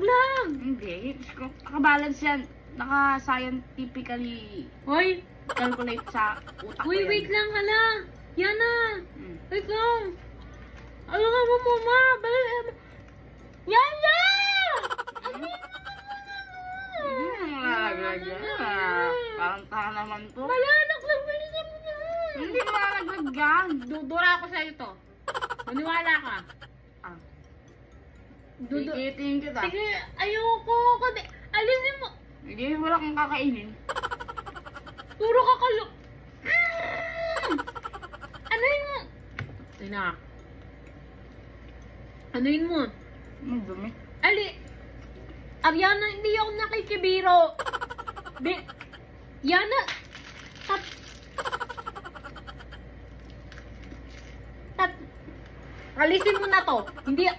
Laglag! Hindi. Nakabalance yan. Naka-scientifically Hoy! calculate sa utak ko Uy, yan. wait lang, hala! Yana! Hmm. Wait lang! Ano nga mo, mama? Yana! Malaglag yan. Parang taha naman to. Malalak lang, bilisan mo na! Hindi malaglag yan. Dudura ako sa'yo to. Maniwala ka. Ah. Dudu... Ikitin kita. Sige, ayoko. Kasi, alisin mo. Hindi, wala kang kakainin. Puro kakalo. Anuin mo. Tina. Anuin mo. Ang dumi. Ali. Ariana, hindi ako nakikibiro. Yana. Alisin mo na to. Hindi,